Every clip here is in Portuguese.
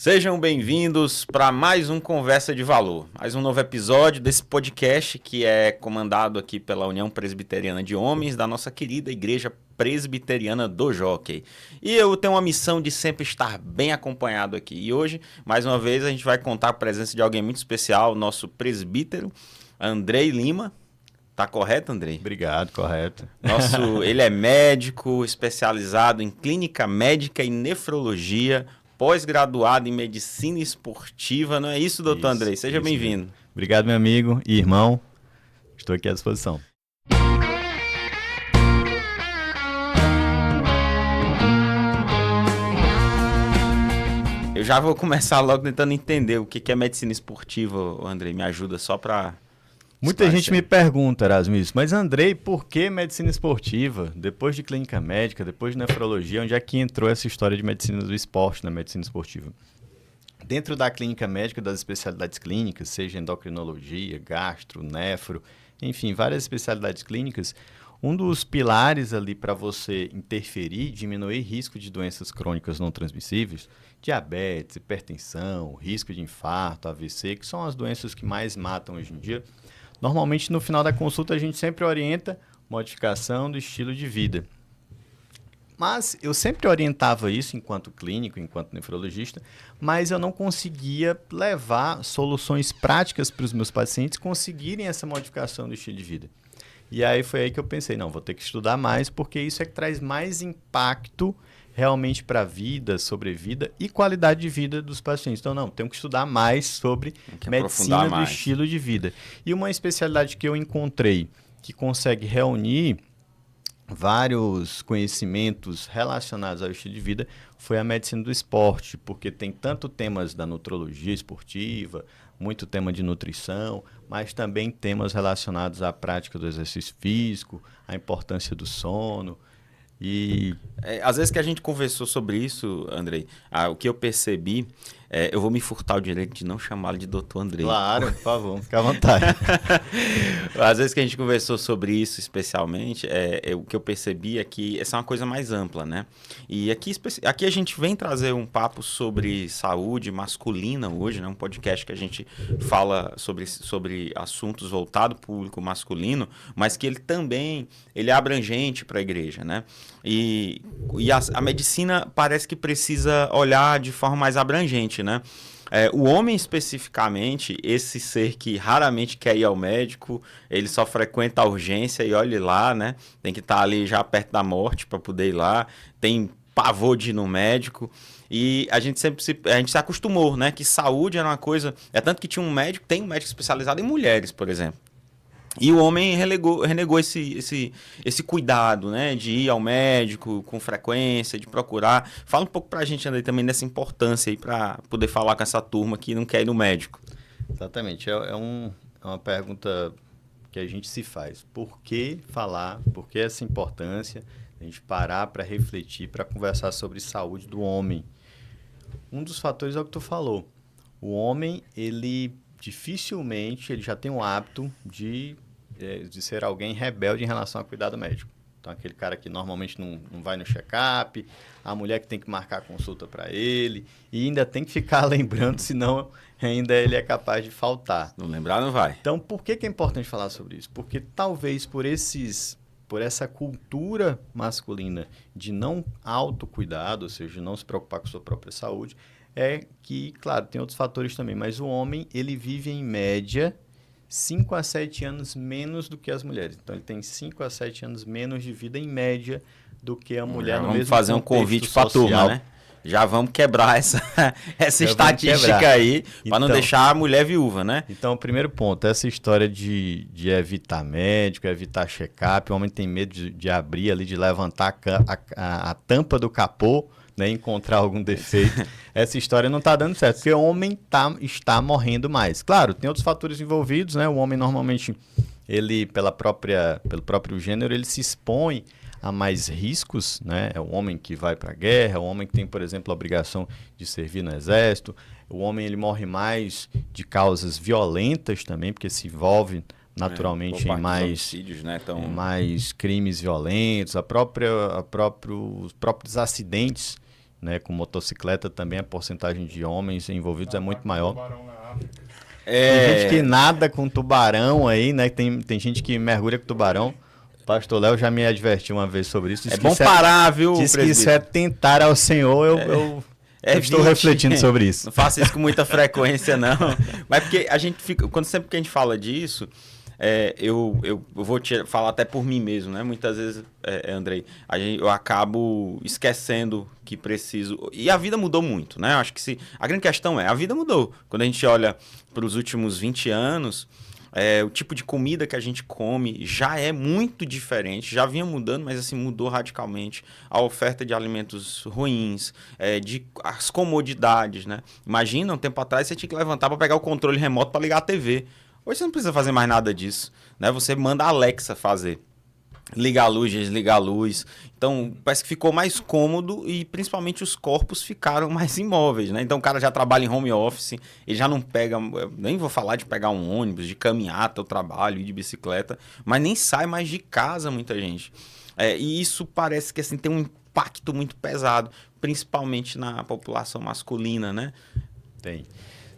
Sejam bem-vindos para mais um Conversa de Valor, mais um novo episódio desse podcast que é comandado aqui pela União Presbiteriana de Homens da nossa querida Igreja Presbiteriana do Jockey. E eu tenho uma missão de sempre estar bem acompanhado aqui. E hoje, mais uma vez, a gente vai contar com a presença de alguém muito especial, nosso presbítero, Andrei Lima. Tá correto, Andrei? Obrigado, correto. Ele é médico, especializado em clínica médica e nefrologia, pós-graduado em medicina esportiva, não é isso, doutor Andrei? Seja bem-vindo. Obrigado, meu amigo e irmão. Estou aqui à disposição. Eu já vou começar logo tentando entender o que é medicina esportiva, Andrei. Me ajuda só para... Muita gente me pergunta, Erasmo, isso, mas Andrei, por que medicina esportiva? Depois de clínica médica, depois de nefrologia, onde é que entrou essa história de medicina do esporte na medicina esportiva? Dentro da clínica médica, das especialidades clínicas, seja endocrinologia, gastro, nefro, enfim, várias especialidades clínicas, um dos pilares ali para você interferir, diminuir risco de doenças crônicas não transmissíveis, diabetes, hipertensão, risco de infarto, AVC, que são as doenças que mais matam hoje em dia. Normalmente, no final da consulta, a gente sempre orienta modificação do estilo de vida. Mas eu sempre orientava isso enquanto clínico, enquanto nefrologista, mas eu não conseguia levar soluções práticas para os meus pacientes conseguirem essa modificação do estilo de vida. E aí foi aí que eu pensei, não, vou ter que estudar mais, porque isso é que traz mais impacto realmente para a vida, sobrevida e qualidade de vida dos pacientes. Então, não, tenho que estudar mais sobre medicina do estilo de vida. E uma especialidade que eu encontrei que consegue reunir vários conhecimentos relacionados ao estilo de vida foi a medicina do esporte, porque tem tanto temas da nutrologia esportiva, muito tema de nutrição, mas também temas relacionados à prática do exercício físico, à importância do sono. E às vezes que a gente conversou sobre isso, Andrei, o que eu percebi, eu vou me furtar o direito de não chamá-lo de doutor Andrei. Claro, por favor, fica à vontade. Às vezes que a gente conversou sobre isso especialmente, o que eu percebi é que essa é uma coisa mais ampla, né? E aqui a gente vem trazer um papo sobre saúde masculina hoje, né? Um podcast que a gente fala sobre assuntos voltados para o público masculino, mas que ele é abrangente para a igreja, né? E a medicina parece que precisa olhar de forma mais abrangente, né? O homem especificamente, esse ser que raramente quer ir ao médico, ele só frequenta a urgência e olhe lá, né? Tem que estar ali já perto da morte para poder ir lá, tem pavor de ir no médico. E a gente se acostumou, né? Que saúde era uma coisa... É tanto que tem um médico especializado em mulheres, por exemplo. E o homem renegou esse cuidado, né, de ir ao médico com frequência, de procurar. Fala um pouco pra gente, André, também dessa importância aí para poder falar com essa turma que não quer ir no médico. Exatamente. É uma pergunta que a gente se faz. Por que falar? Por que essa importância? A gente parar para refletir, para conversar sobre saúde do homem. Um dos fatores é o que tu falou. O homem, ele... dificilmente ele já tem o hábito de ser alguém rebelde em relação ao cuidado médico. Então, aquele cara que normalmente não vai no check-up, a mulher que tem que marcar a consulta para ele, e ainda tem que ficar lembrando, senão ainda ele é capaz de faltar. Não lembrar, não vai. Então, por que é importante falar sobre isso? Porque talvez por essa cultura masculina de não autocuidado, ou seja, de não se preocupar com a sua própria saúde, é que, claro, tem outros fatores também, mas o homem, ele vive em média 5 a 7 anos menos do que as mulheres. Então, ele tem 5 a 7 anos menos de vida em média do que a mulher no mesmo Vamos fazer um convite para a turma, né? Já vamos quebrar essa estatística aí, para não deixar a mulher viúva, né? Então, o primeiro ponto, essa história de evitar médico, evitar check-up, o homem tem medo de abrir ali, de levantar a tampa do capô, né, encontrar algum defeito. Essa história não está dando certo, porque o homem está morrendo mais. Claro, tem outros fatores envolvidos, né? O homem normalmente, ele pelo próprio gênero, ele se expõe a mais riscos, né? É o homem que vai para a guerra, é o homem que tem, por exemplo, a obrigação de servir no exército. O homem, ele morre mais de causas violentas também, porque se envolve naturalmente em mais, né? mais crimes violentos, os próprios acidentes né? Com motocicleta também a porcentagem de homens envolvidos é muito maior. Tem gente que nada com tubarão aí, né? Tem gente que mergulha com tubarão. O pastor Léo já me advertiu uma vez sobre isso. Bom parar, viu, Diz que isso é tentar ao Senhor, eu estou refletindo sobre isso. Não faça isso com muita frequência, não. Mas porque a gente fica... Sempre que a gente fala disso... eu vou te falar até por mim mesmo, né? Muitas vezes, Andrei, eu acabo esquecendo que preciso... E a vida mudou muito, né? Acho que a grande questão a vida mudou. Quando a gente olha para os últimos 20 anos, o tipo de comida que a gente come já é muito diferente. Já vinha mudando, mas assim, mudou radicalmente. A oferta de alimentos ruins, as comodidades, né? Imagina, um tempo atrás, você tinha que levantar para pegar o controle remoto para ligar a TV. Hoje você não precisa fazer mais nada disso, né? Você manda a Alexa fazer. Ligar a luz, desligar a luz. Então, parece que ficou mais cômodo e, principalmente, os corpos ficaram mais imóveis, né? Então, o cara já trabalha em home office, ele já não pega... Nem vou falar de pegar um ônibus, de caminhar até o trabalho, ir de bicicleta, mas nem sai mais de casa, muita gente. E isso parece que, assim, tem um impacto muito pesado, principalmente na população masculina, né? Tem.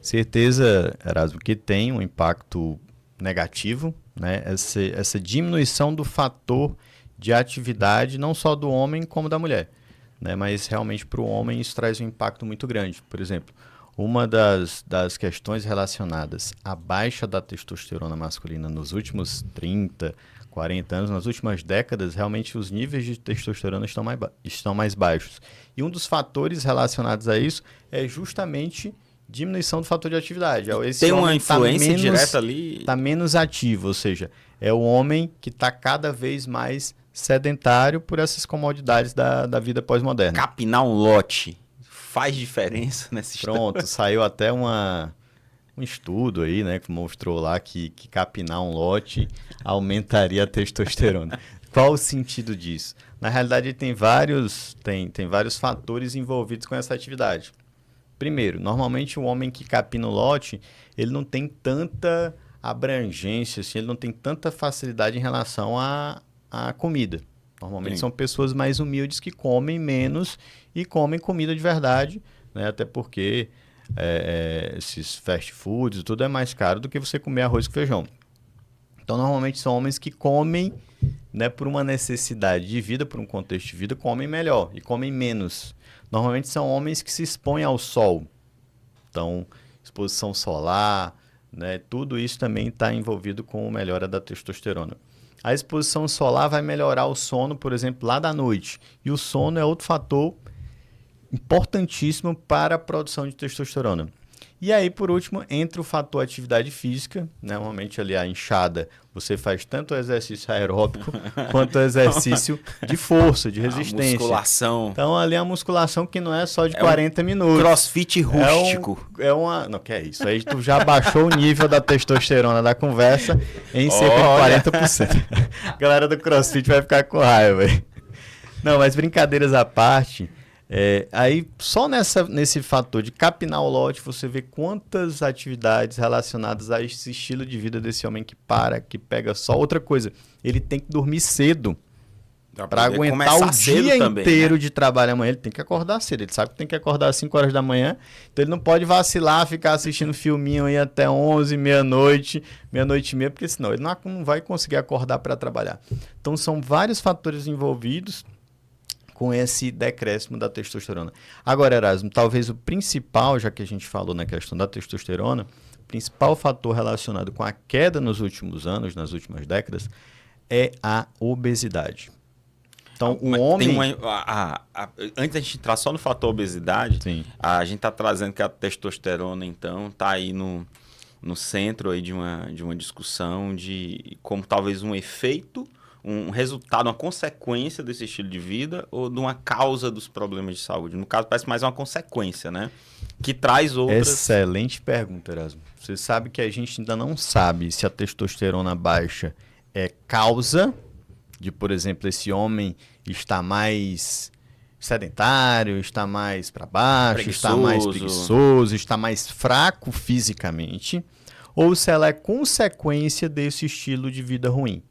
Certeza, Erasmo, que tem um impacto negativo, né? Essa diminuição do fator de atividade, não só do homem como da mulher, né? Mas realmente para o homem isso traz um impacto muito grande. Por exemplo, uma das questões relacionadas à baixa da testosterona masculina nos últimos 30, 40 anos, nas últimas décadas, realmente os níveis de testosterona estão mais baixos. E um dos fatores relacionados a isso é justamente diminuição do fator de atividade. Tem uma influência direta ali? Está menos ativo, ou seja, é o homem que está cada vez mais sedentário por essas comodidades da vida pós-moderna. Capinar um lote faz diferença nessa história? Pronto, saiu até um estudo aí, né, que mostrou lá que capinar um lote aumentaria a testosterona. Qual o sentido disso? Na realidade, tem vários fatores envolvidos com essa atividade. Primeiro, normalmente o homem que capina o lote, ele não tem tanta abrangência, assim, ele não tem tanta facilidade em relação à comida. Normalmente são pessoas mais humildes que comem menos e comem comida de verdade, né? Até porque esses fast foods e tudo é mais caro do que você comer arroz com feijão. Então, normalmente são homens que comem, né, por uma necessidade de vida, por um contexto de vida, comem melhor e comem menos. Normalmente são homens que se expõem ao sol. Então, exposição solar, né, tudo isso também está envolvido com a melhora da testosterona. A exposição solar vai melhorar o sono, por exemplo, lá da noite. E o sono é outro fator importantíssimo para a produção de testosterona. E aí, por último, entra o fator atividade física. Né? Normalmente, ali a inchada, você faz tanto o exercício aeróbico quanto o exercício de força, de resistência. A musculação. Então, ali é a musculação que não é só de 40 minutos. Crossfit rústico. Não, que é isso. Aí tu já baixou o nível da testosterona da conversa em cerca de 40%. A galera do crossfit vai ficar com raiva. Não, mas brincadeiras à parte... aí só nesse fator de capinar o lote, você vê quantas atividades relacionadas a esse estilo de vida desse homem que pega sol. Outra coisa, ele tem que dormir cedo para aguentar o dia inteiro, né, de trabalho amanhã. Ele tem que acordar cedo, ele sabe que tem que acordar às 5 horas da manhã, então ele não pode vacilar, ficar assistindo filminho aí até 11, meia-noite e meia, porque senão ele não vai conseguir acordar para trabalhar. Então são vários fatores envolvidos com esse decréscimo da testosterona. Agora, Erasmo, talvez o principal, já que a gente falou na questão da testosterona, o principal fator relacionado com a queda nos últimos anos, nas últimas décadas, é a obesidade. Então, o homem... Antes da gente entrar só no fator obesidade, sim, a gente está trazendo que a testosterona, então, está aí no centro aí de uma discussão de como talvez um efeito, um resultado, uma consequência desse estilo de vida ou de uma causa dos problemas de saúde? No caso, parece mais uma consequência, né? Que traz outras... Excelente pergunta, Erasmo. Você sabe que a gente ainda não sabe se a testosterona baixa é causa de, por exemplo, esse homem estar mais sedentário, estar mais para baixo, estar mais preguiçoso, estar mais fraco fisicamente, ou se ela é consequência desse estilo de vida ruim.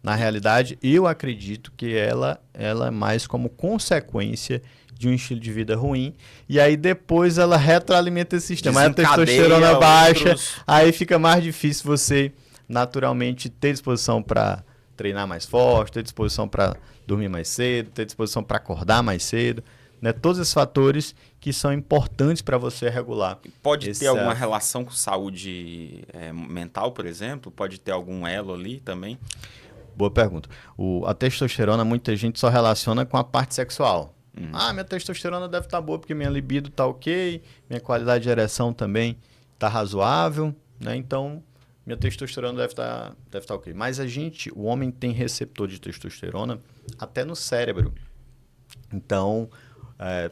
Na realidade, eu acredito que ela é mais como consequência de um estilo de vida ruim, e aí depois ela retroalimenta esse sistema. Aí a Desencadeia testosterona baixa, outros... aí fica mais difícil você naturalmente ter disposição para treinar mais forte, ter disposição para dormir mais cedo, ter disposição para acordar mais cedo, né? Todos esses fatores que são importantes para você regular. Pode ter alguma relação com saúde mental, por exemplo? Pode ter algum elo ali também? Boa pergunta. A testosterona, muita gente só relaciona com a parte sexual. Minha testosterona deve estar boa porque minha libido está ok, minha qualidade de ereção também está razoável, né? Então, minha testosterona deve estar ok. Mas o homem tem receptor de testosterona até no cérebro. Então,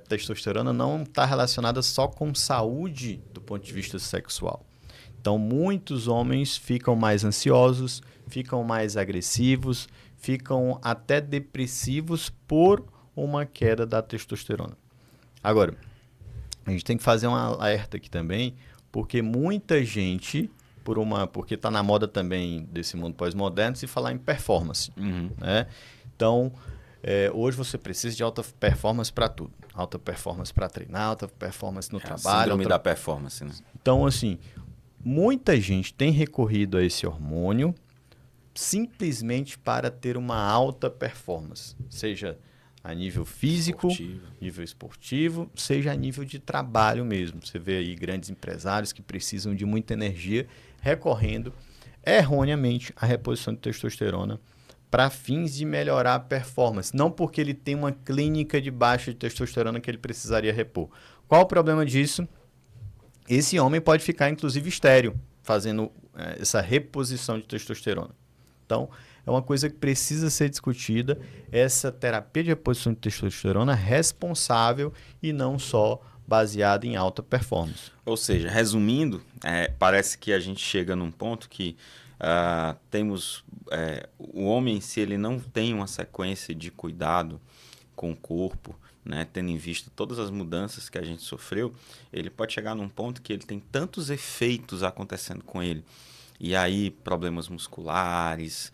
testosterona não está relacionada só com saúde do ponto de vista sexual. Então, muitos homens ficam mais ansiosos, ficam mais agressivos, ficam até depressivos por uma queda da testosterona. Agora, a gente tem que fazer um alerta aqui também, porque muita gente, porque está na moda também desse mundo pós-moderno, se falar em performance. Né? Então, hoje você precisa de alta performance para tudo. Alta performance para treinar, alta performance no trabalho. Síndrome da performance, né? Então, assim, muita gente tem recorrido a esse hormônio simplesmente para ter uma alta performance, seja a nível físico, nível esportivo, seja a nível de trabalho mesmo. Você vê aí grandes empresários que precisam de muita energia recorrendo erroneamente à reposição de testosterona para fins de melhorar a performance. Não porque ele tem uma clínica de baixa de testosterona que ele precisaria repor. Qual o problema disso? Esse homem pode ficar, inclusive, estéril, fazendo essa reposição de testosterona. Então, é uma coisa que precisa ser discutida, essa terapia de reposição de testosterona responsável e não só baseada em alta performance. Ou seja, resumindo, parece que a gente chega num ponto que temos o homem, se ele não tem uma sequência de cuidado com o corpo, né, tendo em vista todas as mudanças que a gente sofreu, ele pode chegar num ponto que ele tem tantos efeitos acontecendo com ele. E aí, problemas musculares,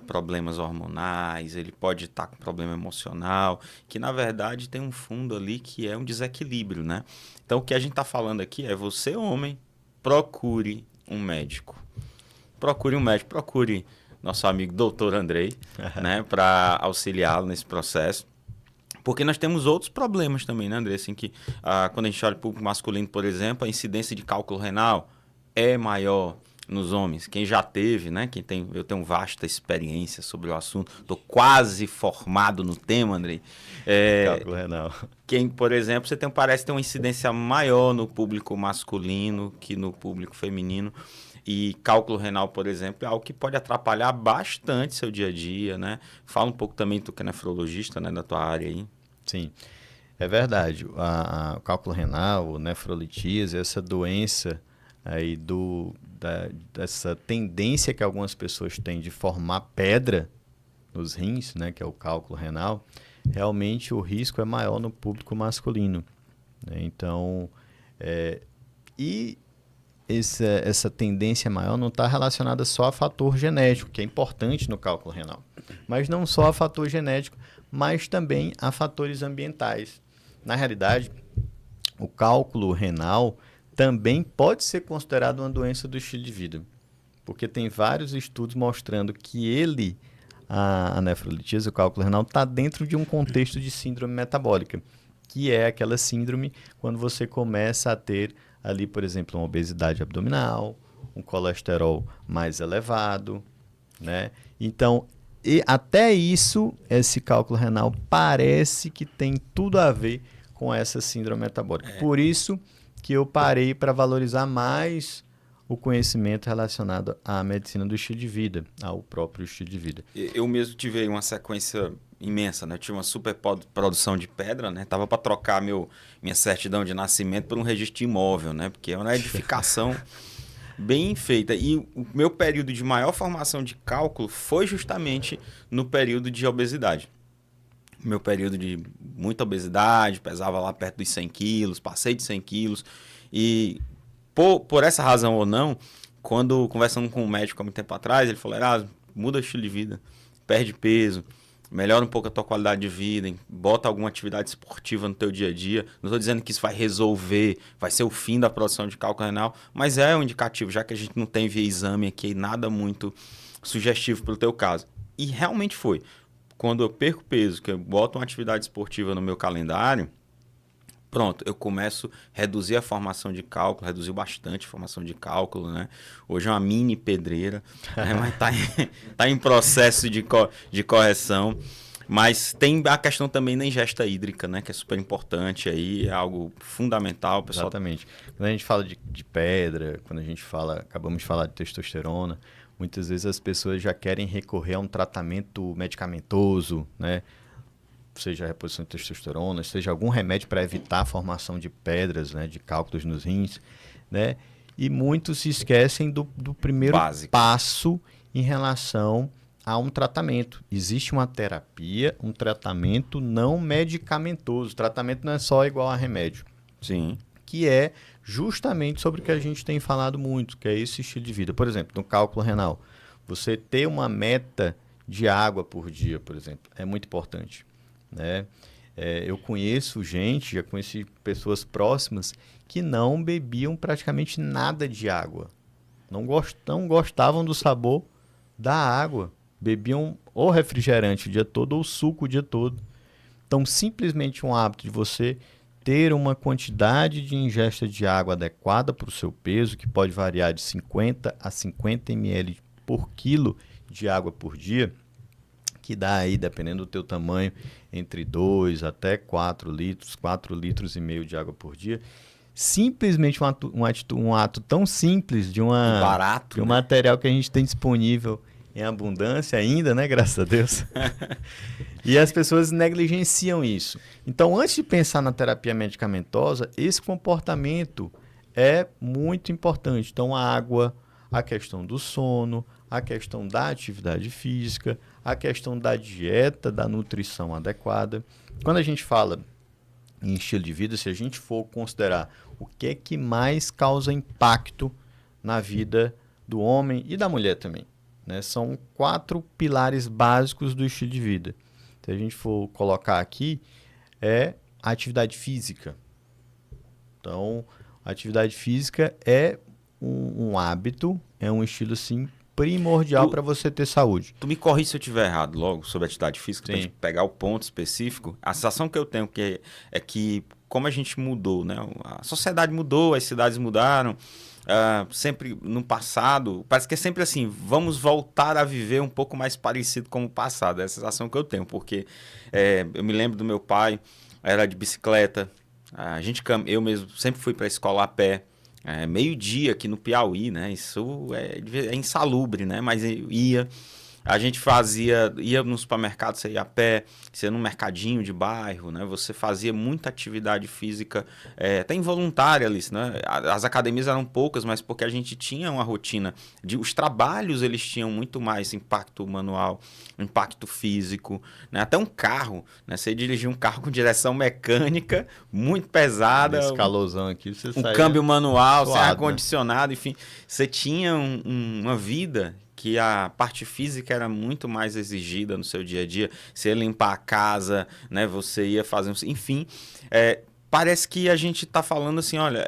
problemas hormonais, ele pode estar com problema emocional, que na verdade tem um fundo ali que é um desequilíbrio, né? Então, o que a gente está falando aqui é você, homem, procure um médico. Procure um médico, procure nosso amigo doutor Andrei, né, para auxiliá-lo nesse processo. Porque nós temos outros problemas também, né, André? Assim, que quando a gente olha para o público masculino, por exemplo, a incidência de cálculo renal é maior nos homens. Quem já teve, né? Eu tenho vasta experiência sobre o assunto. Estou quase formado no tema, André. Cálculo renal. Quem, por exemplo, parece ter uma incidência maior no público masculino que no público feminino. E cálculo renal, por exemplo, é algo que pode atrapalhar bastante seu dia a dia, né? Fala um pouco também, tu que é nefrologista, né, da tua área aí. Sim, é verdade. O cálculo renal, nefrolitíase, essa doença aí dessa tendência que algumas pessoas têm de formar pedra nos rins, né, que é o cálculo renal, realmente o risco é maior no público masculino. Né? Então, essa tendência maior não está relacionada só a fator genético, que é importante no cálculo renal, mas não só a fator genético, mas também a fatores ambientais. Na realidade, o cálculo renal também pode ser considerado uma doença do estilo de vida, porque tem vários estudos mostrando que a nefrolitíase, o cálculo renal, está dentro de um contexto de síndrome metabólica, que é aquela síndrome quando você começa a ter ali, por exemplo, uma obesidade abdominal, um colesterol mais elevado, né? Então, até isso, esse cálculo renal parece que tem tudo a ver com essa síndrome metabólica. Por isso que eu parei para valorizar mais o conhecimento relacionado à medicina do estilo de vida, ao próprio estilo de vida. Eu mesmo tive uma sequência imensa, né? Eu tive uma super produção de pedra, né? Tava para trocar minha certidão de nascimento por um registro de imóvel, né? Porque é uma edificação bem feita. E o meu período de maior formação de cálculo foi justamente no período de obesidade. Meu período de muita obesidade, pesava lá perto dos 100 quilos, passei de 100 quilos. E por essa razão ou não, quando conversando com um médico há muito tempo atrás, ele falou, muda o estilo de vida, perde peso, melhora um pouco a tua qualidade de vida, bota alguma atividade esportiva no teu dia a dia. Não estou dizendo que isso vai resolver, vai ser o fim da produção de cálculo renal, mas é um indicativo, já que a gente não tem via exame aqui nada muito sugestivo para o teu caso. E realmente foi. Quando eu perco peso, que eu boto uma atividade esportiva no meu calendário, pronto, eu começo a reduzir a formação de cálculo, reduziu bastante a formação de cálculo, né? Hoje é uma mini pedreira, né? Mas tá em processo de correção. Mas tem a questão também da ingesta hídrica, né? Que é super importante aí, é algo fundamental, pessoal. Exatamente. Quando a gente fala de pedra, quando a gente fala, acabamos de falar de testosterona, muitas vezes as pessoas já querem recorrer a um tratamento medicamentoso, né? Seja a reposição de testosterona, seja algum remédio para evitar a formação de pedras, né, de cálculos nos rins, né? E muitos se esquecem do primeiro passo em relação a um tratamento. Existe uma terapia, um tratamento não medicamentoso. O tratamento não é só igual a remédio. Sim. Que é justamente sobre o que a gente tem falado muito, que é esse estilo de vida. Por exemplo, no cálculo renal, você ter uma meta de água por dia, por exemplo, é muito importante. Né? Eu conheço gente, já conheci pessoas próximas que não bebiam praticamente nada de água. Não gostavam do sabor da água. Bebiam ou refrigerante o dia todo ou suco o dia todo. Então, simplesmente um hábito de você ter uma quantidade de ingesta de água adequada para o seu peso, que pode variar de 50 a 50 ml por quilo de água por dia, que dá aí, dependendo do teu tamanho, entre 2 até 4 litros, 4,5 litros de água por dia. Simplesmente um ato tão simples de barato, de um material que a gente tem disponível em abundância ainda, né? Graças a Deus. E as pessoas negligenciam isso. Então, antes de pensar na terapia medicamentosa, esse comportamento é muito importante. Então, a água, a questão do sono, a questão da atividade física, a questão da dieta, da nutrição adequada. Quando a gente fala em estilo de vida, se a gente for considerar o que é que mais causa impacto na vida do homem e da mulher também, né? São 4 pilares básicos do estilo de vida. Se a gente for colocar aqui, é a atividade física. Então, a atividade física é um hábito, é um estilo, assim, primordial para você ter saúde. Tu me corrige se eu estiver errado logo sobre a atividade física, para a gente pegar o ponto específico. A sensação que eu tenho é que, como a gente mudou, né? A sociedade mudou, as cidades mudaram. Sempre no passado, parece que é sempre assim, vamos voltar a viver um pouco mais parecido com o passado. É a sensação que eu tenho, porque eu me lembro do meu pai, era de bicicleta, eu mesmo sempre fui para a escola a pé. Meio-dia aqui no Piauí, né? Isso é insalubre, né? Mas ia. A gente ia no supermercado, você ia a pé, você ia no mercadinho de bairro, né? Você fazia muita atividade física, até involuntária ali, né? As academias eram poucas, mas porque a gente tinha uma rotina os trabalhos, eles tinham muito mais impacto manual, impacto físico, né? Até um carro, né? Você dirigia um carro com direção mecânica, muito pesada. Esse calorzão aqui, você saía câmbio manual, suado, sem ar-condicionado, né? Enfim, você tinha uma vida que a parte física era muito mais exigida no seu dia a dia. Você ia limpar a casa, né? Você ia fazer... Enfim, parece que a gente está falando assim, olha,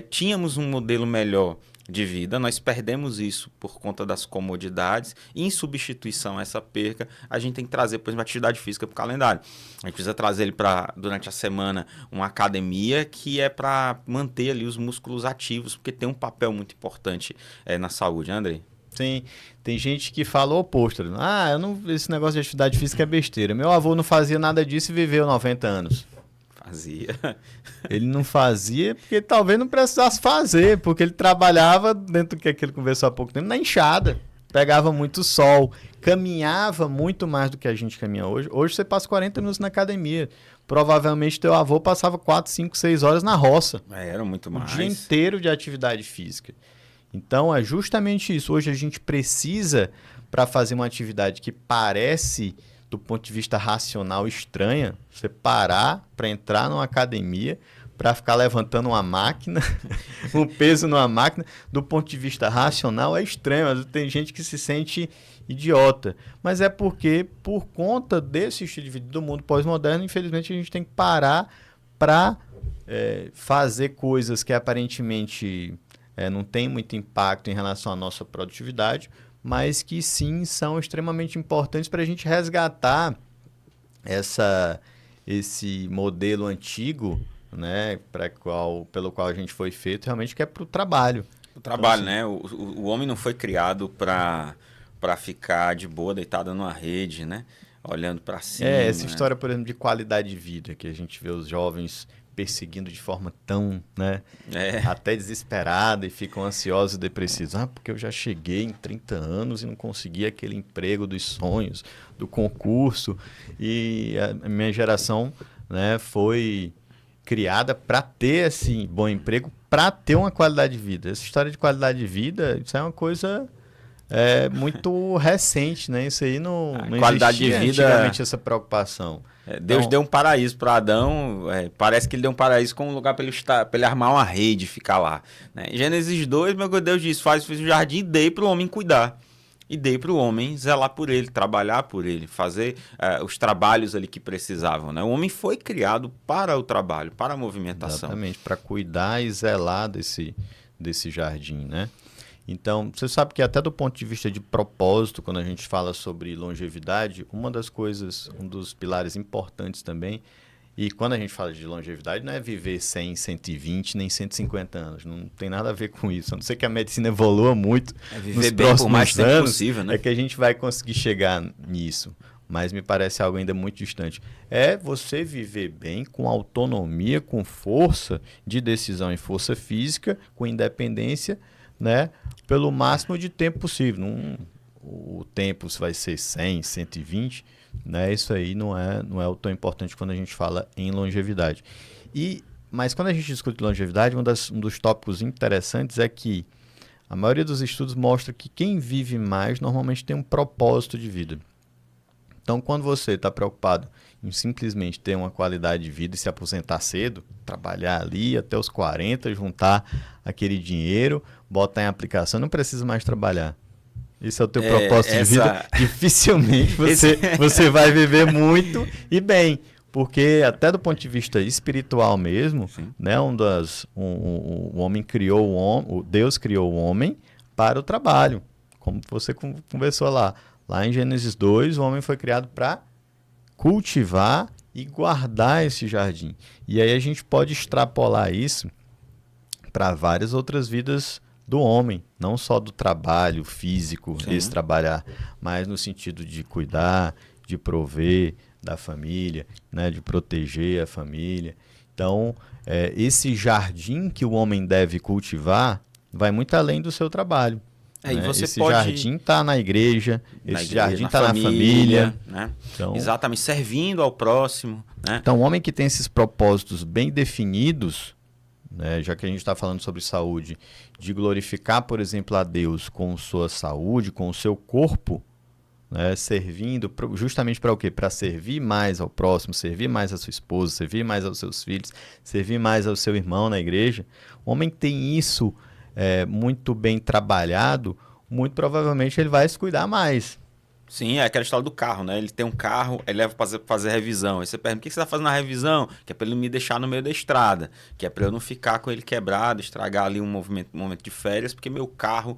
tínhamos um modelo melhor de vida, nós perdemos isso por conta das comodidades e, em substituição a essa perca, a gente tem que trazer, por exemplo, atividade física para o calendário. A gente precisa trazer ele para, durante a semana, uma academia que é para manter ali os músculos ativos, porque tem um papel muito importante na saúde, né, Andrei? Sim, tem gente que fala o oposto. Esse negócio de atividade física é besteira. Meu avô não fazia nada disso e viveu 90 anos. Fazia. Ele não fazia porque talvez não precisasse fazer, porque ele trabalhava dentro do que ele conversou há pouco tempo, na enxada. Pegava muito sol, caminhava muito mais do que a gente caminha hoje. Hoje você passa 40 minutos na academia. Provavelmente teu avô passava 4, 5, 6 horas na roça. Era muito mais. O dia inteiro de atividade física. Então, é justamente isso. Hoje a gente precisa, para fazer uma atividade que parece, do ponto de vista racional, estranha, você parar para entrar numa academia, para ficar levantando uma máquina, um peso numa máquina, do ponto de vista racional, é estranho. Tem gente que se sente idiota. Mas é porque, por conta desse estilo de vida do mundo pós-moderno, infelizmente a gente tem que parar para fazer coisas que aparentemente não tem muito impacto em relação à nossa produtividade, mas que sim são extremamente importantes para a gente resgatar esse modelo antigo, né, pelo qual a gente foi feito, realmente que é para o trabalho. O trabalho, então, assim, né? O homem não foi criado para ficar de boa, deitado numa rede, né? Olhando para cima. Essa história, por exemplo, de qualidade de vida, que a gente vê os jovens perseguindo de forma tão, né, até desesperada e ficam ansiosos e depressivos. Porque eu já cheguei em 30 anos e não consegui aquele emprego dos sonhos, do concurso. E a minha geração, né, foi criada para ter esse bom emprego, para ter uma qualidade de vida. Essa história de qualidade de vida, isso é uma coisa muito recente, né? Isso aí não qualidade existia de vida, antigamente essa preocupação. Deus deu um paraíso para Adão, parece que ele deu um paraíso com um lugar para ele armar uma rede e ficar lá. Né? Em Gênesis 2, meu Deus diz, fez um jardim e dei para o homem cuidar. E dei para o homem zelar por ele, trabalhar por ele, fazer os trabalhos ali que precisavam. Né? O homem foi criado para o trabalho, para a movimentação. Exatamente, para cuidar e zelar desse jardim, né? Então, você sabe que até do ponto de vista de propósito, quando a gente fala sobre longevidade, uma das coisas, um dos pilares importantes também, e quando a gente fala de longevidade, não é viver 100, 120, nem 150 anos. Não tem nada a ver com isso. A não ser que a medicina evolua muito nos próximos mais tempo anos, possível, né? É que a gente vai conseguir chegar nisso. Mas me parece algo ainda muito distante. É você viver bem, com autonomia, com força de decisão e força física, com independência, né, pelo máximo de tempo possível. O tempo vai ser 100, 120, né, isso aí não é o tão importante quando a gente fala em longevidade. Mas quando a gente discute longevidade, um dos tópicos interessantes é que a maioria dos estudos mostra que quem vive mais normalmente tem um propósito de vida. Então, quando você está preocupado em simplesmente ter uma qualidade de vida e se aposentar cedo, trabalhar ali até os 40, juntar aquele dinheiro, botar em aplicação, não precisa mais trabalhar. Esse é o teu propósito de vida. Dificilmente você vai viver muito e bem. Porque até do ponto de vista espiritual mesmo, né, o homem criou Deus criou o homem para o trabalho. Como você conversou lá. Lá em Gênesis 2, o homem foi criado para cultivar e guardar esse jardim. E aí a gente pode extrapolar isso para várias outras vidas do homem, não só do trabalho físico, esse trabalhar, mas no sentido de cuidar, de prover da família, né, de proteger a família. Então, esse jardim que o homem deve cultivar vai muito além do seu trabalho. E você esse jardim está na igreja, esse jardim está na família. Né? Então, exatamente, servindo ao próximo. Né? Então, o homem que tem esses propósitos bem definidos, né, já que a gente está falando sobre saúde, de glorificar, por exemplo, a Deus com sua saúde, com o seu corpo, né, servindo justamente para o quê? Para servir mais ao próximo, servir mais à sua esposa, servir mais aos seus filhos, servir mais ao seu irmão na igreja. O homem que tem isso muito bem trabalhado, muito provavelmente ele vai se cuidar mais. Sim, é aquela história do carro, né? Ele tem um carro, ele leva para fazer revisão. Aí você pergunta, o que você está fazendo na revisão? Que é para ele não me deixar no meio da estrada, que é para eu não ficar com ele quebrado, estragar ali um momento de férias, porque meu carro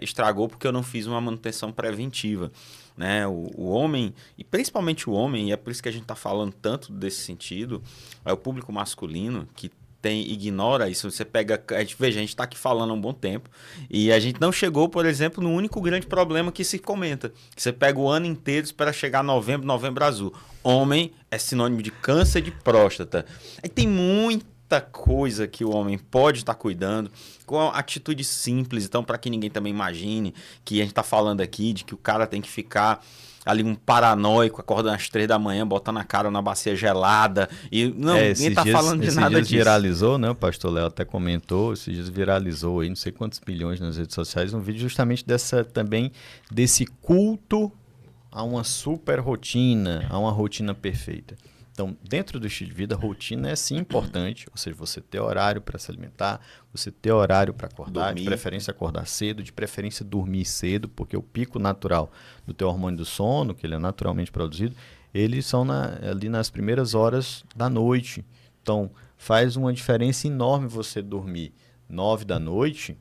estragou porque eu não fiz uma manutenção preventiva. Né? O homem, e principalmente o homem, e é por isso que a gente está falando tanto desse sentido, é o público masculino que ignora isso. Você pega, veja, a gente está aqui falando há um bom tempo e a gente não chegou, por exemplo, no único grande problema que se comenta, que você pega o ano inteiro para chegar novembro azul. Homem é sinônimo de câncer de próstata. Aí tem muita coisa que o homem pode estar cuidando com atitude simples. Então, para que ninguém também imagine que a gente está falando aqui de que o cara tem que ficar ali um paranoico, acordando às 3 da manhã, botando a cara na bacia gelada. E não, ninguém tá falando de nada disso. Viralizou, né? O pastor Léo até comentou, esses dias viralizou aí, não sei quantos milhões nas redes sociais, um vídeo justamente desse culto a uma super rotina, a uma rotina perfeita. Então, dentro do estilo de vida, rotina é sim importante, ou seja, você ter horário para se alimentar, você ter horário para acordar, Dormir. de preferência acordar cedo, de preferência dormir cedo, porque o pico natural do teu hormônio do sono, que ele é naturalmente produzido, eles são ali nas primeiras horas da noite. Então, faz uma diferença enorme você dormir 9 da noite,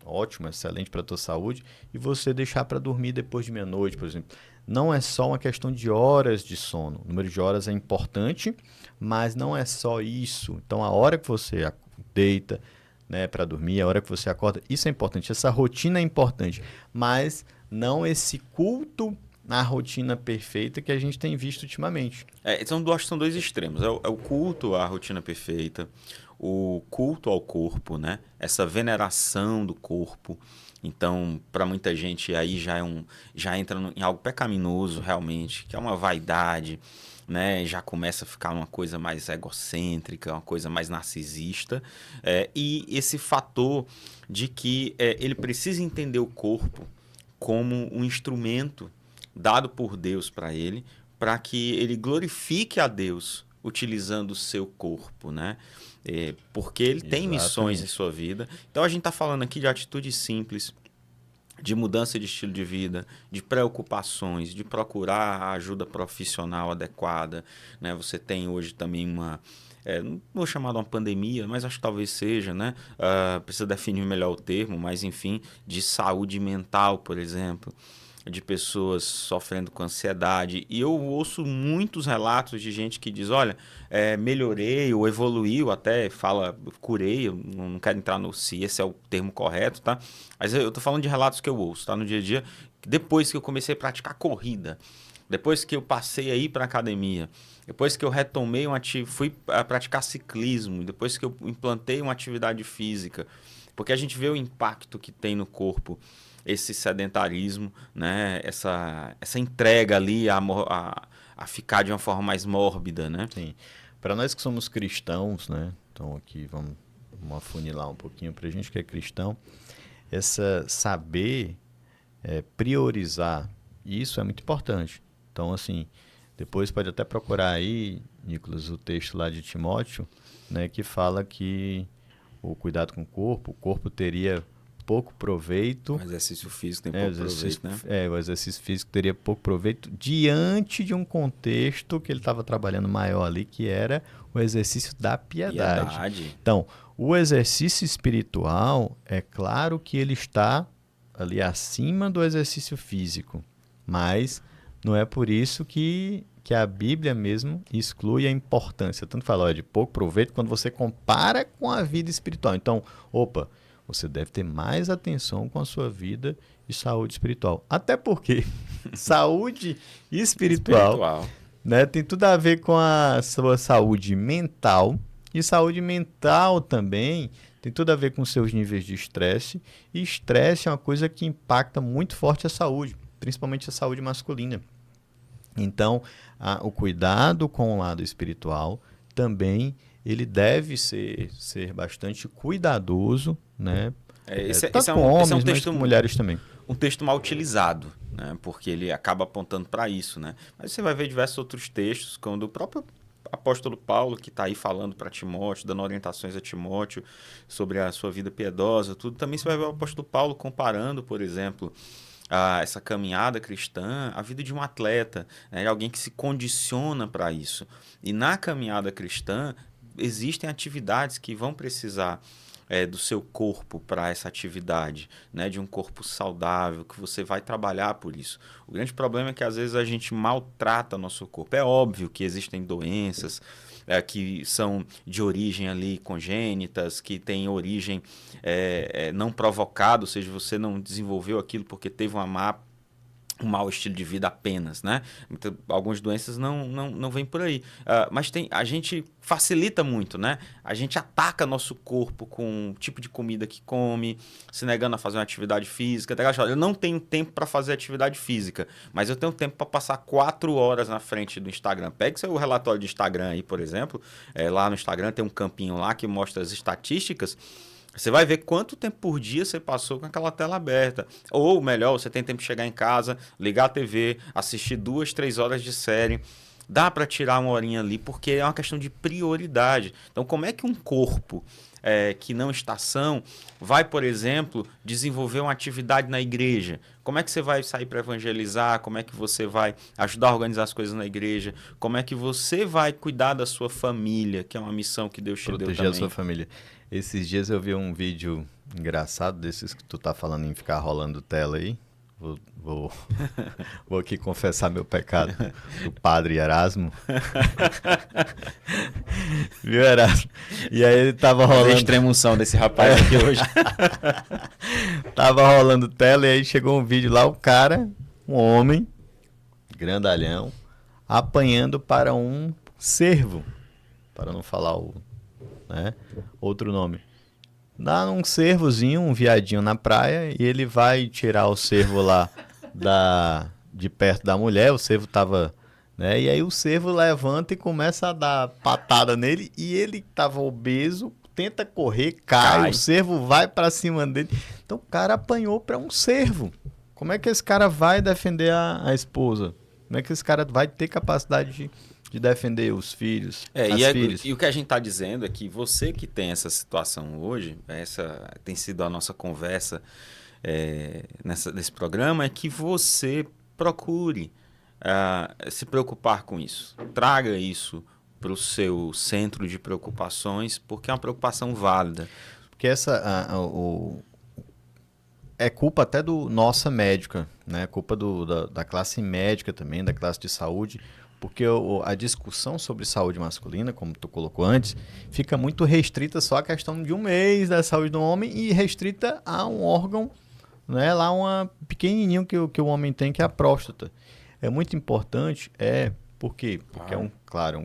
ótimo, excelente para a tua saúde, e você deixar para dormir depois de meia-noite, por exemplo. Não é só uma questão de horas de sono. O número de horas é importante, mas não é só isso. Então, a hora que você deita, né, para dormir, a hora que você acorda, isso é importante. Essa rotina é importante, mas não esse culto na rotina perfeita que a gente tem visto ultimamente. São dois extremos. É o culto à rotina perfeita, o culto ao corpo, né? Essa veneração do corpo. Então, para muita gente aí já entra em algo pecaminoso realmente, que é uma vaidade, né? Já começa a ficar uma coisa mais egocêntrica, uma coisa mais narcisista. E esse fator de que ele precisa entender o corpo como um instrumento dado por Deus para ele, para que ele glorifique a Deus utilizando o seu corpo, né? Porque ele tem missões em sua vida. Então a gente está falando aqui de atitudes simples, de mudança de estilo de vida, de preocupações, de procurar a ajuda profissional adequada, né? Você tem hoje também não vou chamar de uma pandemia, mas acho que talvez seja, né? Precisa definir melhor o termo, mas enfim, de saúde mental, por exemplo, de pessoas sofrendo com ansiedade. E eu ouço muitos relatos de gente que diz, olha, melhorei ou evoluiu, até fala, curei, eu não quero entrar se esse é o termo correto, tá? Mas eu tô falando de relatos que eu ouço, tá? No dia a dia, depois que eu comecei a praticar corrida, depois que eu passei a ir para academia, depois que eu retomei fui praticar ciclismo, depois que eu implantei uma atividade física, porque a gente vê o impacto que tem no corpo esse sedentarismo, né? Essa entrega ali a ficar de uma forma mais mórbida, né? Sim. Para nós que somos cristãos, né? Então aqui vamos afunilar um pouquinho para a gente que é cristão, saber priorizar, isso é muito importante. Então, assim, depois pode até procurar aí, Nicolas, o texto lá de Timóteo, né? Que fala que o cuidado com o corpo teria pouco proveito. O exercício físico tem pouco proveito, né? O exercício físico teria pouco proveito diante de um contexto que ele estava trabalhando maior ali, que era o exercício da piedade. Então, o exercício espiritual, é claro que ele está ali acima do exercício físico, mas não é por isso que a Bíblia mesmo exclui a importância. Tanto fala de pouco proveito quando você compara com a vida espiritual. Então, você deve ter mais atenção com a sua vida de saúde espiritual. Até porque saúde espiritual, né, tem tudo a ver com a sua saúde mental. E saúde mental também tem tudo a ver com seus níveis de estresse. E estresse é uma coisa que impacta muito forte a saúde, principalmente a saúde masculina. Então, o cuidado com o lado espiritual também ele deve ser bastante cuidadoso, né? Tanto com homens, mas com mulheres também. Um texto mal utilizado, né? Porque ele acaba apontando para isso, né? Mas você vai ver diversos outros textos, quando o próprio apóstolo Paulo, que está aí falando para Timóteo, dando orientações a Timóteo sobre a sua vida piedosa, tudo. Também você vai ver o apóstolo Paulo comparando, por exemplo, essa caminhada cristã, a vida de um atleta, né? Alguém que se condiciona para isso. E na caminhada cristã, existem atividades que vão precisar do seu corpo para essa atividade, né? De um corpo saudável, que você vai trabalhar por isso. O grande problema é que às vezes a gente maltrata nosso corpo. É óbvio que existem doenças que são de origem ali congênitas, que têm origem não provocada, ou seja, você não desenvolveu aquilo porque teve um mau estilo de vida apenas, né? Então, algumas doenças não vêm por aí. Mas a gente facilita muito, né? A gente ataca nosso corpo com o tipo de comida que come, se negando a fazer uma atividade física. Eu não tenho tempo para fazer atividade física, mas eu tenho tempo para passar 4 horas na frente do Instagram. Pega seu relatório de Instagram aí, por exemplo. Lá no Instagram tem um campinho lá que mostra as estatísticas. Você vai ver quanto tempo por dia você passou com aquela tela aberta. Ou melhor, você tem tempo de chegar em casa, ligar a TV, assistir 2, 3 horas de série, dá para tirar uma horinha ali, porque é uma questão de prioridade. Então, como é que um corpo que não está são vai, por exemplo, desenvolver uma atividade na igreja? Como é que você vai sair para evangelizar? Como é que você vai ajudar a organizar as coisas na igreja? Como é que você vai cuidar da sua família, que é uma missão que Deus te deu também? Proteger a sua família. Esses dias eu vi um vídeo engraçado desses que tu tá falando em ficar rolando tela aí. Vou aqui confessar meu pecado. O padre Erasmo. Viu, Erasmo? E aí ele tava rolando... A extremunção desse rapaz aqui hoje. Tava rolando tela e aí chegou um vídeo lá, o cara, um homem, grandalhão, apanhando para um cervo. Para não falar outro nome. Dá um cervozinho, um viadinho na praia, e ele vai tirar o cervo lá de perto da mulher, o cervo tava, né? E aí o cervo levanta e começa a dar patada nele, e ele tava obeso, tenta correr, cai. O cervo vai pra cima dele. Então o cara apanhou pra um cervo. Como é que esse cara vai defender a esposa? Como é que esse cara vai ter capacidade de defender os filhos, filhas? E o que a gente está dizendo é que você que tem essa situação hoje, essa tem sido a nossa conversa nesse programa, é que você procure se preocupar com isso. Traga isso para o seu centro de preocupações, porque é uma preocupação válida. Porque é culpa até do nossa médica, né? Culpa da classe médica também, da classe de saúde, porque a discussão sobre saúde masculina, como tu colocou antes, fica muito restrita só à questão de um mês da saúde do homem e restrita a um órgão, né, lá pequenininho que o homem tem, que é a próstata. É muito importante, por quê? Porque é um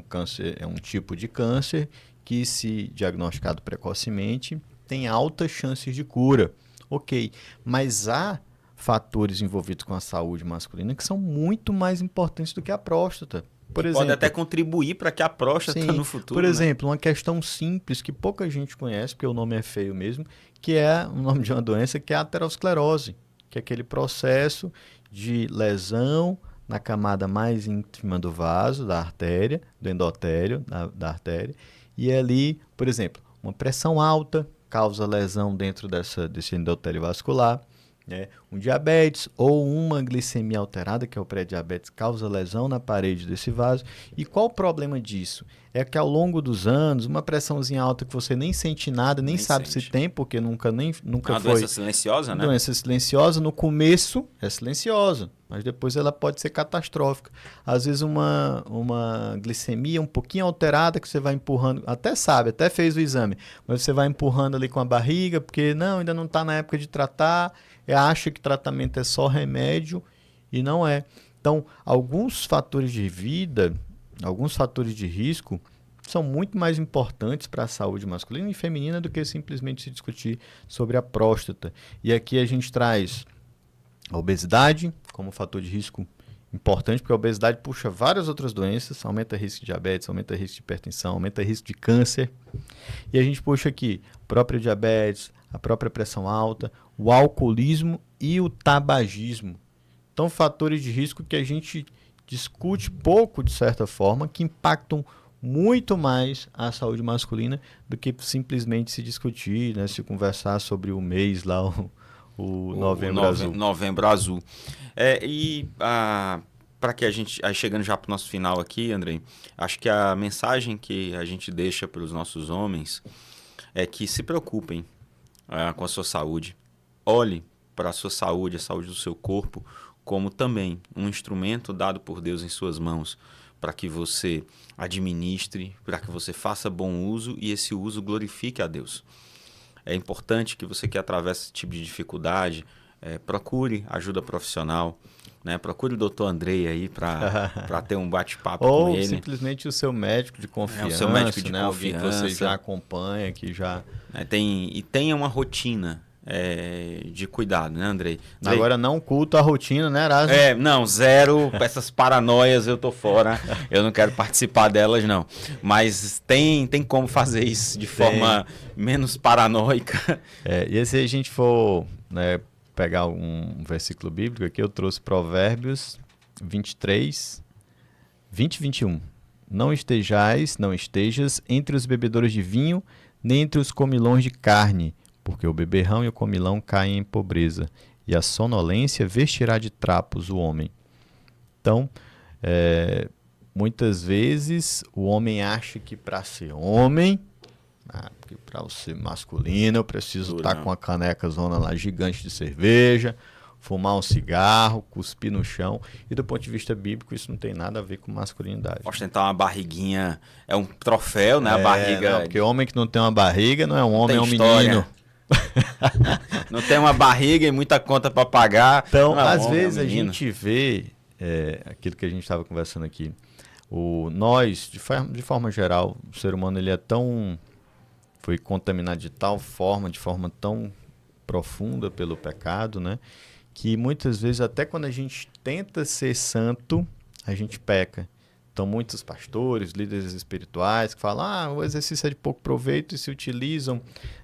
câncer, é um tipo de câncer que, se diagnosticado precocemente, tem altas chances de cura. Ok, mas há fatores envolvidos com a saúde masculina que são muito mais importantes do que a próstata. Por exemplo, pode até contribuir para que a próstata no futuro... Por exemplo, uma questão simples que pouca gente conhece, porque o nome é feio mesmo, que é o nome de uma doença, que é a aterosclerose, que é aquele processo de lesão na camada mais íntima do vaso, da artéria, do endotélio, da artéria, e ali, por exemplo, uma pressão alta causa lesão dentro desse endotélio vascular. Um diabetes ou uma glicemia alterada, que é o pré-diabetes, causa lesão na parede desse vaso. E qual o problema disso? É que ao longo dos anos, uma pressãozinha alta que você nem sente nada, nem sabe se tem, porque nunca foi... Uma doença silenciosa, né? Doença silenciosa, no começo é silenciosa, mas depois ela pode ser catastrófica. Às vezes uma glicemia um pouquinho alterada que você vai empurrando, até fez o exame, mas você vai empurrando ali com a barriga, porque ainda não está na época de tratar, acha que tratamento é só remédio e não é. Então, alguns fatores de vida, alguns fatores de risco são muito mais importantes para a saúde masculina e feminina do que simplesmente se discutir sobre a próstata. E aqui a gente traz a obesidade como fator de risco importante, porque a obesidade puxa várias outras doenças, aumenta o risco de diabetes, aumenta o risco de hipertensão, aumenta o risco de câncer. E a gente puxa aqui o próprio diabetes, a própria pressão alta, o alcoolismo e o tabagismo. Então, fatores de risco que a gente discute pouco, de certa forma, que impactam muito mais a saúde masculina do que simplesmente se discutir, né, se conversar sobre o mês lá, o Novembro Azul. Novembro Azul. Para que a gente, chegando já para o nosso final aqui, Andrei, acho que a mensagem que a gente deixa para os nossos homens é que se preocupem com a sua saúde. Olhe para a sua saúde, a saúde do seu corpo, como também um instrumento dado por Deus em suas mãos, para que você administre, para que você faça bom uso e esse uso glorifique a Deus. É importante que você que atravessa esse tipo de dificuldade, procure ajuda profissional, né? Procure o Dr. Andrei aí para ter um bate-papo com ele. Ou simplesmente o seu médico de confiança, o seu médico de confiança. Alguém que você já acompanha, que já... Tenha uma rotina de cuidado, né, Andrei? Agora não culto a rotina, né, Erasmo? Não, zero. Essas paranoias eu tô fora. Eu não quero participar delas, não. Mas tem como fazer isso de forma menos paranoica. E se a gente for, né, pegar um versículo bíblico aqui, eu trouxe Provérbios 23, 20 e 21. Não estejas entre os bebedores de vinho, nem entre os comilões de carne, porque o beberrão e o comilão caem em pobreza, e a sonolência vestirá de trapos o homem. Então, muitas vezes o homem acha que para ser homem, porque para eu ser masculino eu preciso estar com uma caneca zona lá gigante de cerveja, fumar um cigarro, cuspir no chão. E do ponto de vista bíblico, isso não tem nada a ver com masculinidade. Ostentar uma barriguinha é um troféu, né? A barriga. Não, porque homem que não tem uma barriga não é um homem, é um menino. Não tem uma barriga e muita conta para pagar. Então, às vezes a gente vê aquilo que a gente estava conversando aqui. Nós, de forma geral, o ser humano ele foi contaminado de tal forma, de forma tão profunda pelo pecado, né? Que muitas vezes, até quando a gente tenta ser santo, a gente peca. Então, muitos pastores, líderes espirituais, que falam, o exercício é de pouco proveito, e se utilizam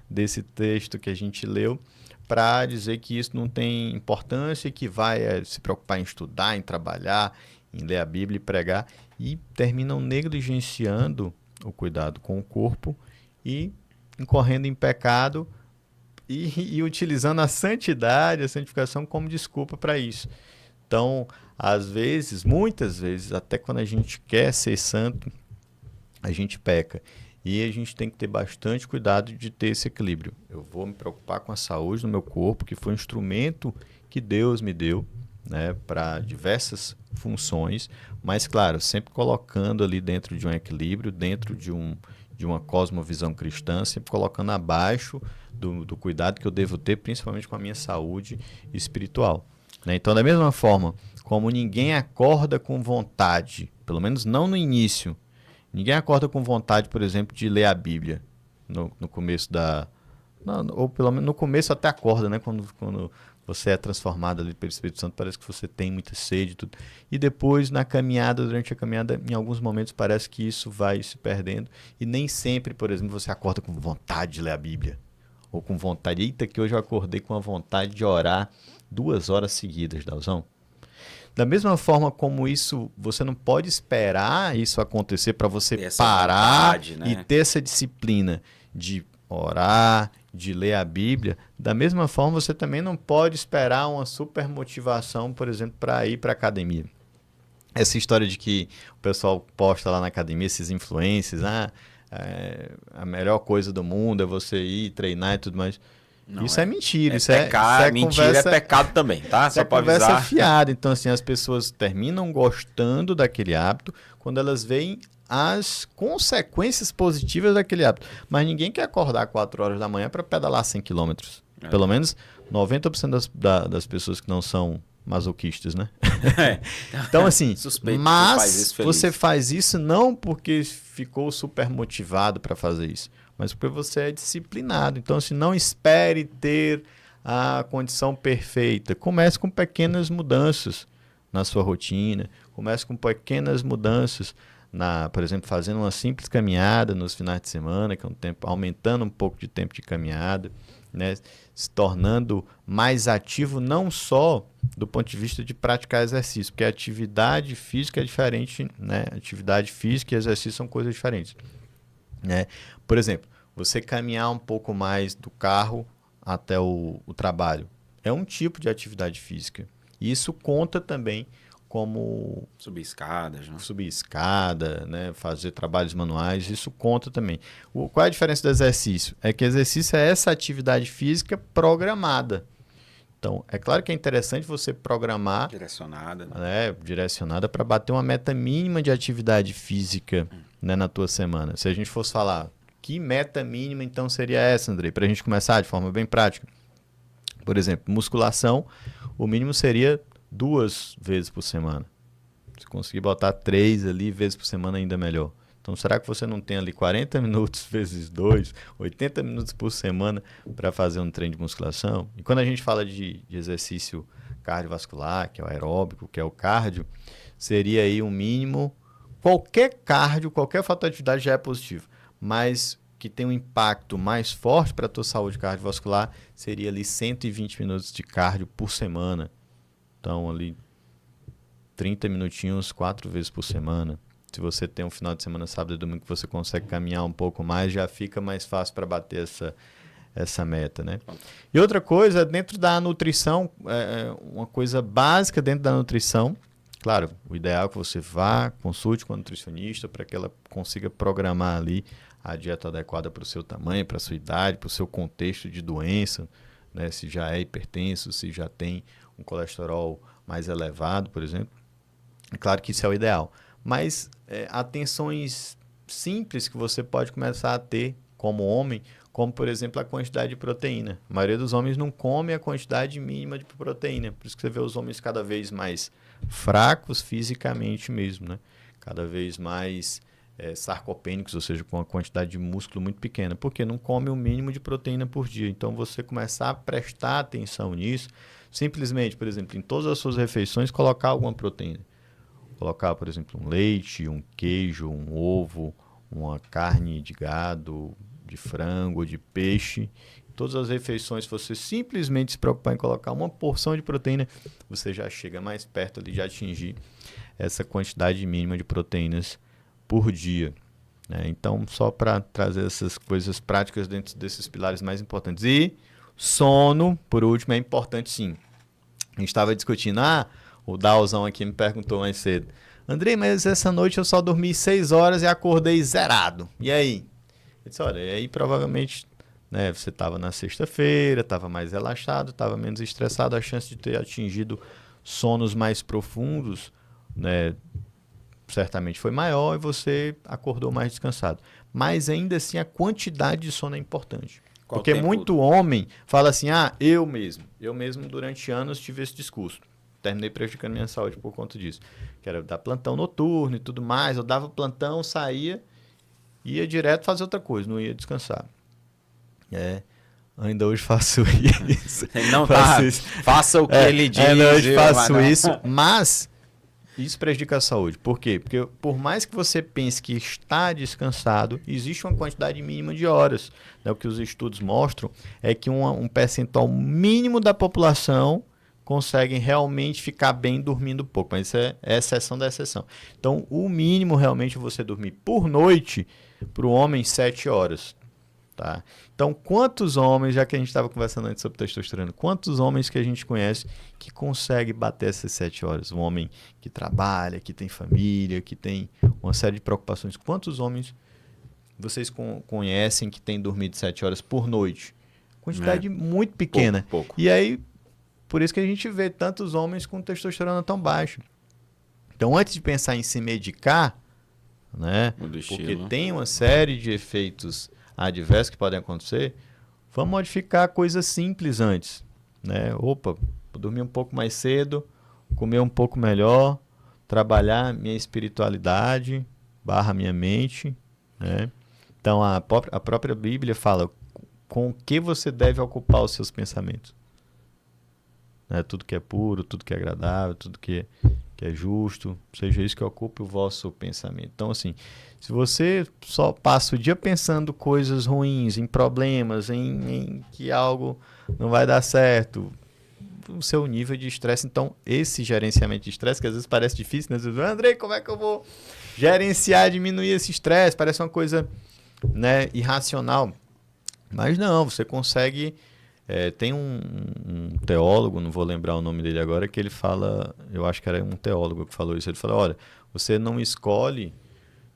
desse texto que a gente leu para dizer que isso não tem importância e que vai se preocupar em estudar, em trabalhar, em ler a Bíblia e pregar, e terminam negligenciando o cuidado com o corpo e incorrendo em pecado, e utilizando a santidade, a santificação como desculpa para isso. Então, às vezes, muitas vezes, até quando a gente quer ser santo, a gente peca. E a gente tem que ter bastante cuidado de ter esse equilíbrio. Eu vou me preocupar com a saúde do meu corpo, que foi um instrumento que Deus me deu, né, para diversas funções, mas, claro, sempre colocando ali dentro de um equilíbrio, dentro de uma cosmovisão cristã, sempre colocando abaixo do cuidado que eu devo ter, principalmente com a minha saúde espiritual. Né? Então, da mesma forma, como ninguém acorda com vontade, pelo menos não no início, ninguém acorda com vontade, por exemplo, de ler a Bíblia no começo ou pelo menos no começo até acorda, né? Quando você é transformado ali pelo Espírito Santo, parece que você tem muita sede e tudo. E depois, durante a caminhada, em alguns momentos parece que isso vai se perdendo. E nem sempre, por exemplo, você acorda com vontade de ler a Bíblia. Ou com vontade, eita, que hoje eu acordei com a vontade de orar 2 horas seguidas, Dalzão. Da mesma forma como isso, você não pode esperar isso acontecer para você parar vontade, né? E ter essa disciplina de orar, de ler a Bíblia. Da mesma forma, você também não pode esperar uma super motivação, por exemplo, para ir para a academia. Essa história de que o pessoal posta lá na academia, esses influencers, a melhor coisa do mundo é você ir treinar e tudo mais. Não, isso é mentira. Isso pecado, é mentira, conversa, é pecado também, tá? Só para avisar. Conversa fiada. Então, assim, as pessoas terminam gostando daquele hábito quando elas veem as consequências positivas daquele hábito. Mas ninguém quer acordar 4 horas da manhã para pedalar 100 quilômetros. Pelo menos 90% das pessoas que não são masoquistas, né? Então, assim, mas você faz isso não porque ficou super motivado para fazer isso, mas porque você é disciplinado. Então, assim, não espere ter a condição perfeita. Comece com pequenas mudanças na sua rotina. Comece com pequenas mudanças, por exemplo, fazendo uma simples caminhada nos finais de semana, que é um tempo, aumentando um pouco de tempo de caminhada, né? Se tornando mais ativo, não só do ponto de vista de praticar exercício, porque a atividade física é diferente, né? Atividade física e exercício são coisas diferentes, né? Por exemplo, você caminhar um pouco mais do carro até o trabalho é um tipo de atividade física. E isso conta também como subir escadas, né? Subir escada, né? Fazer trabalhos manuais, isso conta também. Qual é a diferença do exercício? É que exercício é essa atividade física programada. Então, é claro que é interessante você programar... Direcionada para bater uma meta mínima de atividade física, né, na tua semana. Se a gente fosse falar, que meta mínima então seria essa, Andrei? Para a gente começar de forma bem prática. Por exemplo, musculação, o mínimo seria 2 vezes por semana. Se conseguir botar 3 ali vezes por semana, ainda melhor. Então, será que você não tem ali 40 minutos vezes 2, 80 minutos por semana para fazer um treino de musculação? E quando a gente fala de exercício cardiovascular, que é o aeróbico, que é o cardio, seria aí um mínimo. Qualquer cardio, qualquer fator de atividade já é positivo, mas que tem um impacto mais forte para a tua saúde cardiovascular seria ali 120 minutos de cardio por semana. Então, ali 30 minutinhos 4 vezes por semana. Se você tem um final de semana, sábado e domingo, que você consegue caminhar um pouco mais, já fica mais fácil para bater essa meta, né? E outra coisa, dentro da nutrição, uma coisa básica dentro da nutrição, claro, o ideal é que você vá, consulte com a nutricionista para que ela consiga programar ali a dieta adequada para o seu tamanho, para a sua idade, para o seu contexto de doença, né? Se já é hipertenso, se já tem um colesterol mais elevado, por exemplo. É claro que isso é o ideal. Mas atenções simples que você pode começar a ter como homem, como, por exemplo, a quantidade de proteína. A maioria dos homens não come a quantidade mínima de proteína. Por isso que você vê os homens cada vez mais fracos fisicamente mesmo, né? Cada vez mais sarcopênicos, ou seja, com uma quantidade de músculo muito pequena, porque não come o mínimo de proteína por dia. Então, você começar a prestar atenção nisso, simplesmente, por exemplo, em todas as suas refeições, colocar alguma proteína. Colocar, por exemplo, um leite, um queijo, um ovo, uma carne de gado, de frango, de peixe. Em todas as refeições, se você simplesmente se preocupar em colocar uma porção de proteína, você já chega mais perto ali de atingir essa quantidade mínima de proteínas por dia, né? Então, só para trazer essas coisas práticas dentro desses pilares mais importantes. E sono, por último, é importante sim. A gente estava discutindo, o Dalzão aqui me perguntou mais cedo, Andrei, mas essa noite eu só dormi 6 horas e acordei zerado. E aí? Eu disse, olha, e aí provavelmente, né, você estava na sexta-feira, estava mais relaxado, estava menos estressado, a chance de ter atingido sonos mais profundos, né, certamente foi maior e você acordou mais descansado. Mas ainda assim a quantidade de sono é importante. Porque muito homem fala assim, eu mesmo durante anos tive esse discurso. Terminei prejudicando minha saúde por conta disso. Que era dar plantão noturno e tudo mais. Eu dava plantão, saía, ia direto fazer outra coisa, não ia descansar. Ainda hoje faço isso. Não faça o que ele diz. Ainda hoje faço isso, mas isso prejudica a saúde. Por quê? Porque por mais que você pense que está descansado, existe uma quantidade mínima de horas. O que os estudos mostram é que um percentual mínimo da população conseguem realmente ficar bem dormindo pouco, mas isso é exceção da exceção. Então, o mínimo realmente é você dormir por noite, para o homem, 7 horas. Tá? Então, quantos homens, já que a gente estava conversando antes sobre testosterona, quantos homens que a gente conhece que consegue bater essas 7 horas? Um homem que trabalha, que tem família, que tem uma série de preocupações. Quantos homens vocês conhecem que têm dormido 7 horas por noite? Quantidade muito pequena. Pouco. E aí, por isso que a gente vê tantos homens com testosterona tão baixa. Então, antes de pensar em se medicar, né, porque tem uma série de efeitos adversos que podem acontecer, vamos modificar coisas simples antes, né? Vou dormir um pouco mais cedo, comer um pouco melhor, trabalhar minha espiritualidade, minha mente, né? Então, a própria Bíblia fala com o que você deve ocupar os seus pensamentos. Né? Tudo que é puro, tudo que é agradável, tudo que é justo, seja isso que ocupe o vosso pensamento. Então, assim, se você só passa o dia pensando coisas ruins, em problemas, em que algo não vai dar certo, o seu nível de estresse, então, esse gerenciamento de estresse, que às vezes parece difícil, né? Você diz, Andrei, como é que eu vou gerenciar, diminuir esse estresse? Parece uma coisa, né, irracional. Mas não, você consegue... tem um teólogo, não vou lembrar o nome dele agora, que ele fala, eu acho que era um teólogo que falou isso, ele fala, olha, você não escolhe,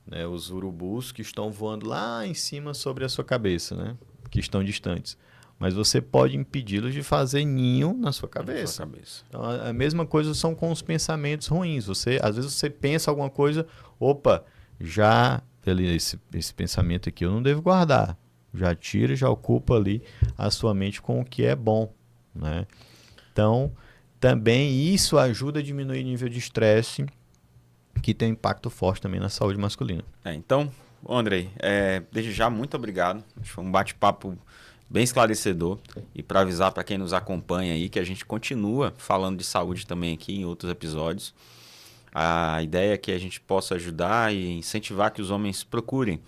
né, os urubus que estão voando lá em cima sobre a sua cabeça, né, que estão distantes, mas você pode impedi-los de fazer ninho na sua cabeça. Então, a mesma coisa são com os pensamentos ruins. Às vezes você pensa alguma coisa, esse pensamento aqui eu não devo guardar. Já tira, já ocupa ali a sua mente com o que é bom, né? Então, também isso ajuda a diminuir o nível de estresse, que tem um impacto forte também na saúde masculina. Então, Andrei, desde já, muito obrigado. Foi um bate-papo bem esclarecedor. E para avisar para quem nos acompanha aí que a gente continua falando de saúde também aqui em outros episódios. A ideia é que a gente possa ajudar e incentivar que os homens procurem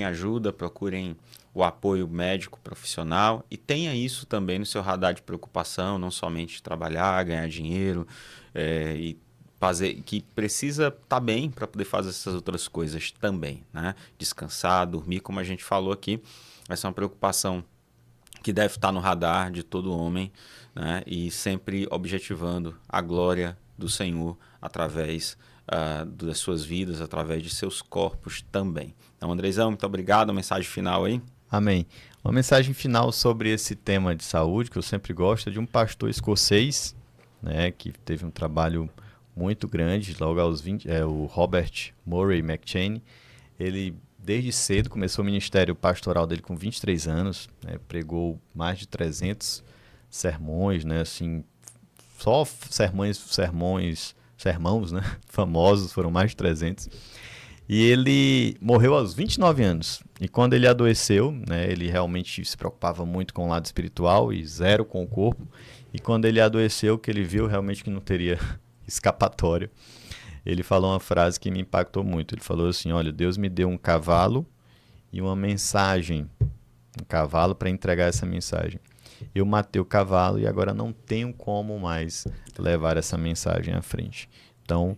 ajuda, procurem o apoio médico profissional e tenha isso também no seu radar de preocupação, não somente trabalhar, ganhar dinheiro e que precisa estar bem para poder fazer essas outras coisas também, né? Descansar, dormir, como a gente falou aqui. Essa é uma preocupação que deve estar no radar de todo homem, né? E sempre objetivando a glória do Senhor através das suas vidas, através de seus corpos também. Então, Andrezão, muito obrigado. A mensagem final aí. Amém. Uma mensagem final sobre esse tema de saúde, que eu sempre gosto, é de um pastor escocês, né, que teve um trabalho muito grande, logo aos 20, o Robert Murray McCheyne. Ele, desde cedo, começou o ministério pastoral dele com 23 anos, né, pregou mais de 300 sermões, né, assim, só sermãos, né, famosos, foram mais de 300. E ele morreu aos 29 anos. E quando ele adoeceu, né, ele realmente se preocupava muito com o lado espiritual e zero com o corpo. E quando ele adoeceu, que ele viu realmente que não teria escapatória, ele falou uma frase que me impactou muito. Ele falou assim, olha, Deus me deu um cavalo e uma mensagem. Um cavalo para entregar essa mensagem. Eu matei o cavalo e agora não tenho como mais levar essa mensagem à frente. Então,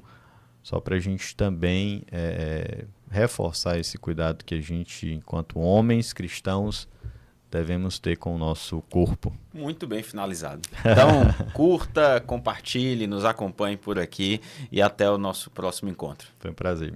só para a gente também reforçar esse cuidado que a gente, enquanto homens cristãos, devemos ter com o nosso corpo. Muito bem finalizado. Então, curta, compartilhe, nos acompanhe por aqui e até o nosso próximo encontro. Foi um prazer.